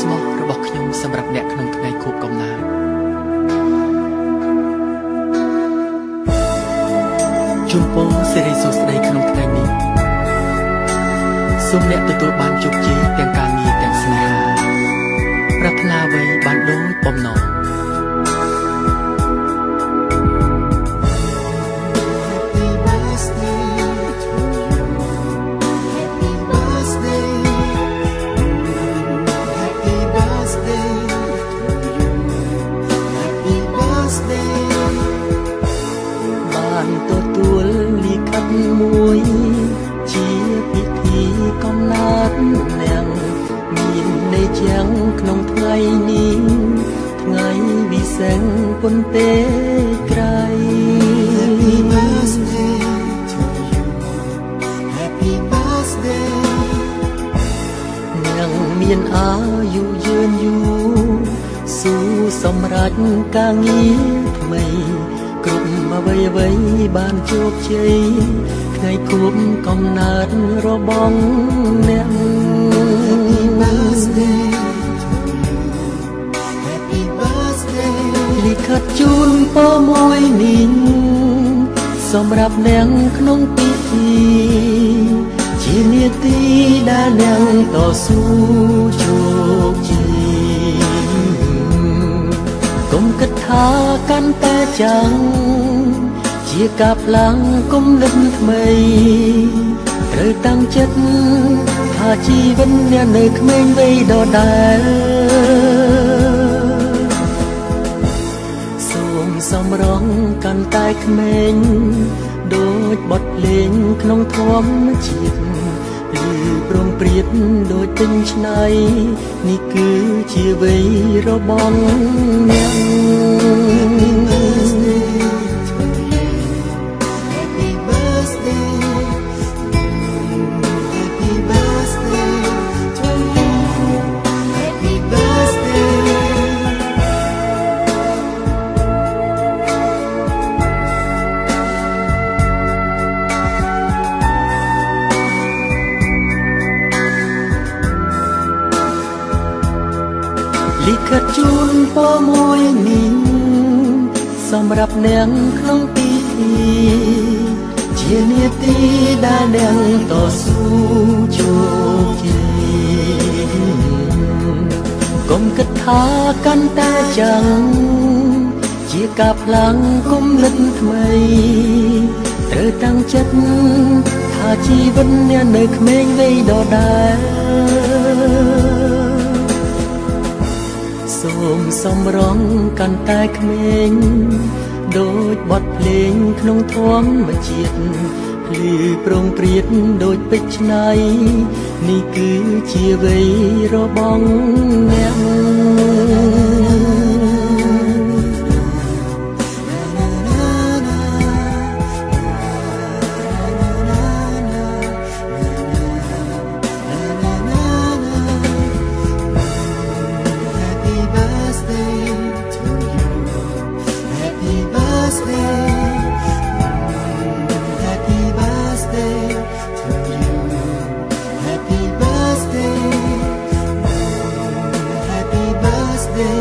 ស្មោះរបស់ខ្ញុំសម្រាប់អ្នកក្នុងថ្ងៃខួបកំណើតជូនពរសិរីសួស្តីក្នុងថ្ងៃនេះសូមអ្នកទទួលបានជោគជ័យទាំងការងារទាំងស្នេហាប្រាថ្នាអ្វីបានដូចបំណងទទួលលិខិតមួយជាពិធីកំណើតនាងមានន័យជាងក្នុងថ្ងៃនេះថ្ងៃវិសេសពុនទេក្រៃ Happy birthday to you Happy birthday នាងមានអាយុយឺនយូរស៊ូសម្រេចការងារថ្មីគ្រប់អ្វីបានជោគជ័យថ្ងៃខួបកំណើតរបស់អ្នក Happy birthday លិខិតជូនពរមួយនេះសម្រាប់អ្នកក្នុងពិធីជានាទីដែលអ្នកតស៊ូជោគជ័យកុំគិតថាកាន់តែចាំងជាការផ្លាំងគំនិតថ្មីត្រូវតាំងចិត្តថាជីវិតអ្នកនៅក្មេងវ័យដដែលសូមសំរងកាន់តែក្មេងដូចបទភ្លេងក្នុងធម្មជាតិឬប្រងព្រាតដូចទិញឆ្នៃនេះគឺជាវ័យរបស់អ្នក Happy birthday Happy birthday to you Happy birthday លិខិតជូនពរមួយនេះសម្រាប់អ្នកក្នុងពិធីជានាទីដែលអ្នកតស៊ូជោគជ័យកុំគិតថាកាន់តែចាំងជាការផ្លាំងគំនិតថ្មីត្រូវតាំងចិត្តថាជីវិតអ្នកនៅក្មេងវ័យដដែលសូមសំរងកាន់តែក្មេងដូចបទភ្លេងក្នុងធម្មជាតិភ្លឺប្រងព្រាតដូចពេជ្រឆ្នៃនេះគឺជាវ័យរបស់អ្នក Happy birthday